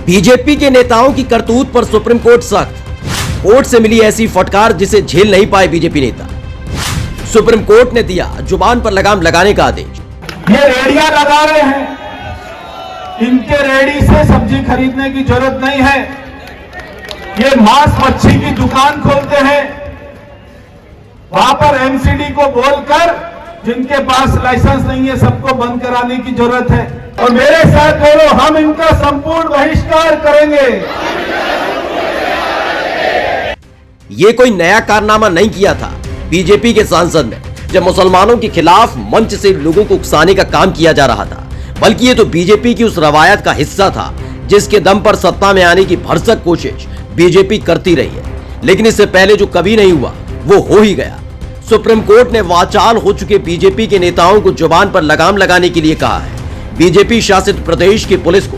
BJP के नेताओं की करतूत पर सुप्रीम कोर्ट सख्त। कोर्ट से मिली ऐसी फटकार जिसे झेल नहीं पाए बीजेपी नेता। सुप्रीम कोर्ट ने दिया जुबान पर लगाम लगाने का आदेश। ये रेडियां लगा रहे हैं, इनके रेडी से सब्जी खरीदने की जरूरत नहीं है। ये मांस मच्छी की दुकान खोलते हैं, वहां पर एमसीडी को बोलकर जिनके पास लाइसेंस नहीं है सबको बंद कराने की जरूरत है। और मेरे साथ बोलो, हम इनका संपूर्ण बहिष्कार करेंगे। ये कोई नया कारनामा नहीं किया था बीजेपी के सांसद ने, जब मुसलमानों के खिलाफ मंच से लोगों को उकसाने का काम किया जा रहा था, बल्कि ये तो बीजेपी की उस रवायत का हिस्सा था जिसके दम पर सत्ता में आने की भरसक कोशिश बीजेपी करती रही है। लेकिन इससे पहले जो कभी नहीं हुआ वो हो ही गया। सुप्रीम कोर्ट ने वाचाल हो चुके बीजेपी के नेताओं को जुबान पर लगाम लगाने के लिए कहा है। बीजेपी शासित प्रदेश की पुलिस को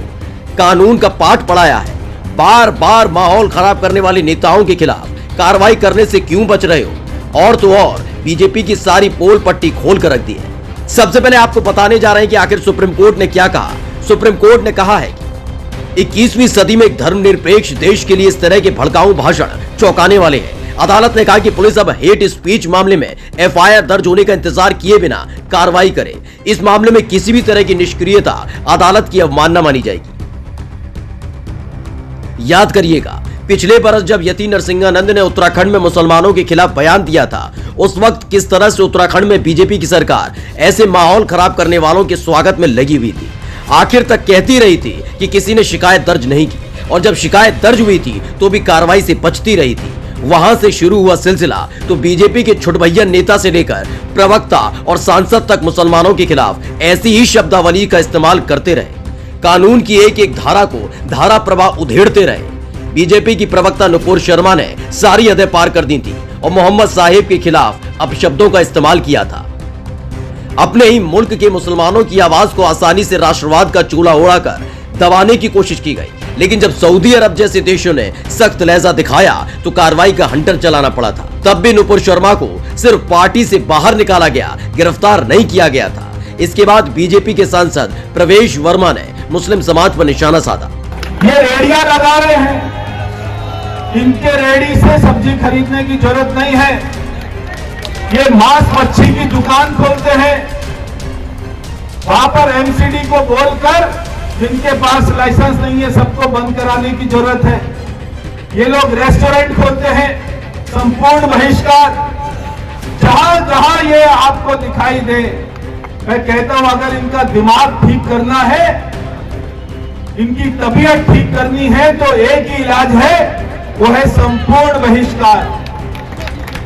कानून का पाठ पढ़ाया है। बार बार माहौल खराब करने वाले नेताओं के खिलाफ कार्रवाई करने से क्यों बच रहे हो? और तो और बीजेपी की सारी पोल पट्टी खोल कर रख दी है। सबसे पहले आपको बताने जा रहे हैं कि आखिर सुप्रीम कोर्ट ने क्या कहा। सुप्रीम कोर्ट ने कहा है कि 21वीं सदी में एक धर्मनिरपेक्ष देश के लिए इस तरह के भड़काऊ भाषण चौंकाने वाले हैं। अदालत ने कहा कि पुलिस अब हेट स्पीच मामले में एफआईआर दर्ज होने का इंतजार किए बिना कार्रवाई करे। इस मामले में किसी भी तरह की निष्क्रियता अदालत की अवमानना मानी जाएगी। याद करिएगा, पिछले बरस जब यति नरसिंहानंद ने उत्तराखंड में मुसलमानों के खिलाफ बयान दिया था, उस वक्त किस तरह से उत्तराखंड में बीजेपी की सरकार ऐसे माहौल खराब करने वालों के स्वागत में लगी हुई थी। आखिर तक कहती रही थी कि किसी ने शिकायत दर्ज नहीं की, और जब शिकायत दर्ज हुई थी तो भी कार्रवाई से बचती रही थी। वहां से शुरू हुआ सिलसिला तो बीजेपी के छुटभैया नेता से लेकर प्रवक्ता और सांसद तक मुसलमानों के खिलाफ ऐसी ही शब्दावली का इस्तेमाल करते रहे। कानून की एक एक धारा को धारा प्रवाह उधेड़ते रहे। बीजेपी की प्रवक्ता नुपुर शर्मा ने सारी हदें पार कर दी थी और मोहम्मद साहिब के खिलाफ अपशब्दों का इस्तेमाल किया था। अपने ही मुल्क के मुसलमानों की आवाज को आसानी से राष्ट्रवाद का चूल्हा उड़ाकर दबाने की कोशिश की गई। लेकिन जब सऊदी अरब जैसे देशों ने सख्त लहजा दिखाया तो कार्रवाई का हंटर चलाना पड़ा था। तब भी नुपुर शर्मा को सिर्फ पार्टी से बाहर निकाला गया, गिरफ्तार नहीं किया गया था। इसके बाद बीजेपी के सांसद प्रवेश वर्मा ने मुस्लिम समाज पर निशाना साधा। ये रेडियां लगा रहे हैं, इनके रेडी से सब्जी खरीदने की जरूरत नहीं है। ये मांस मच्छी की दुकान खोलते हैं, वहां पर एमसीडी को बोलकर जिनके पास लाइसेंस नहीं है सबको बंद कराने की जरूरत है। ये लोग रेस्टोरेंट खोलते हैं, संपूर्ण बहिष्कार। जहां जहां ये आपको दिखाई दे, मैं कहता हूं अगर इनका दिमाग ठीक करना है, इनकी तबीयत ठीक करनी है तो एक ही इलाज है, वो है संपूर्ण बहिष्कार।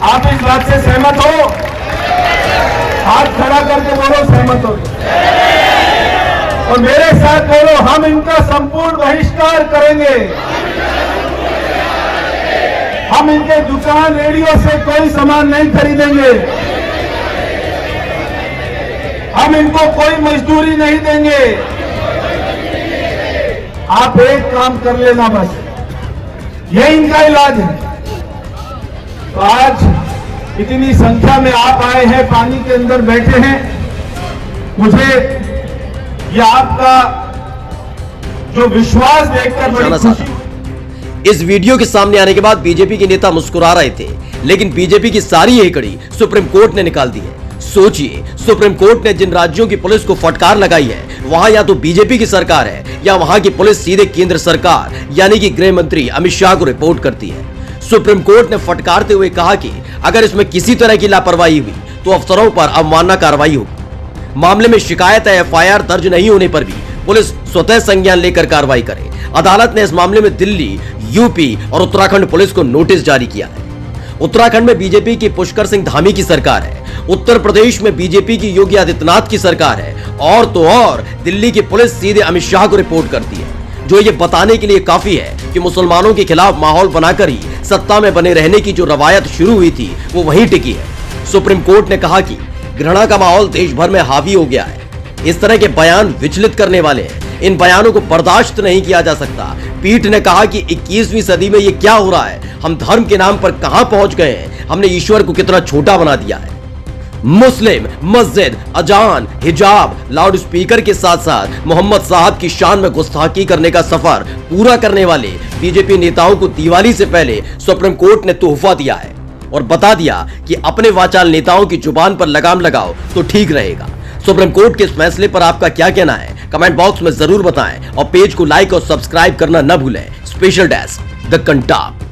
आप इस बात से सहमत हो? हाथ खड़ा करके बोलो सहमत हो। और मेरे साथ बोलो, हम इनका संपूर्ण बहिष्कार करेंगे। हम इनके दुकान रेडियो से कोई सामान नहीं खरीदेंगे। हम इनको कोई मजदूरी नहीं देंगे। आप एक काम कर लेना बस, ये इनका इलाज है। तो आज इतनी संख्या में आप आए हैं, पानी के अंदर बैठे हैं, मुझे ये आपका जो विश्वास देखकर बड़ी खुशी। इस वीडियो के सामने आने के बाद बीजेपी के नेता मुस्कुरा रहे थे, लेकिन बीजेपी की सारी यही कड़ी सुप्रीम कोर्ट ने निकाल दी है। सोचिए, सुप्रीम कोर्ट ने जिन राज्यों की पुलिस को फटकार लगाई है, वहां या तो बीजेपी की सरकार है या वहां की पुलिस सीधे केंद्र सरकार यानी कि गृह मंत्री अमित शाह को रिपोर्ट करती है। सुप्रीम कोर्ट ने फटकारते हुए कहा कि अगर इसमें किसी तरह की लापरवाही हुई तो अफसरों पर अवमानना कार्रवाई होगी। मामले में शिकायत है, एफआईआर दर्ज नहीं होने पर भी पुलिस स्वतः संज्ञान लेकर कार्रवाई करे। अदालत ने इस मामले में दिल्ली, यूपी और उत्तराखंड पुलिस को नोटिस जारी किया है। उत्तराखंड में बीजेपी की पुष्कर सिंह धामी की सरकार है, उत्तर प्रदेश में बीजेपी की योगी आदित्यनाथ की सरकार है, और तो और दिल्ली की पुलिस सीधे अमित शाह को रिपोर्ट करती है, जो ये बताने के लिए काफी है कि मुसलमानों के खिलाफ माहौल बनाकर ही सत्ता में बने रहने की जो रवायत शुरू हुई थी वो वहीं टिकी है। सुप्रीम कोर्ट ने कहा कि घृणा का माहौल देश भर में हावी हो गया है। इस तरह के बयान विचलित करने वाले हैं, इन बयानों को बर्दाश्त नहीं किया जा सकता। पीठ ने कहा कि 21वीं सदी में ये क्या हो रहा है, हम धर्म के नाम पर कहां पहुंच गए हैं, हमने ईश्वर को कितना छोटा बना दिया है। मुस्लिम, मस्जिद, अजान, हिजाब, लाउड स्पीकर के साथ साथ मोहम्मद साहब की शान में गुस्ताखी करने का सफर पूरा करने वाले बीजेपी नेताओं को दिवाली से पहले सुप्रीम कोर्ट ने तोहफा दिया है और बता दिया कि अपने वाचाल नेताओं की जुबान पर लगाम लगाओ तो ठीक रहेगा। सुप्रीम कोर्ट के इस फैसले पर आपका क्या कहना है, कमेंट बॉक्स में जरूर बताएं और पेज को लाइक और सब्सक्राइब करना न भूलें। Special desk the Kantap.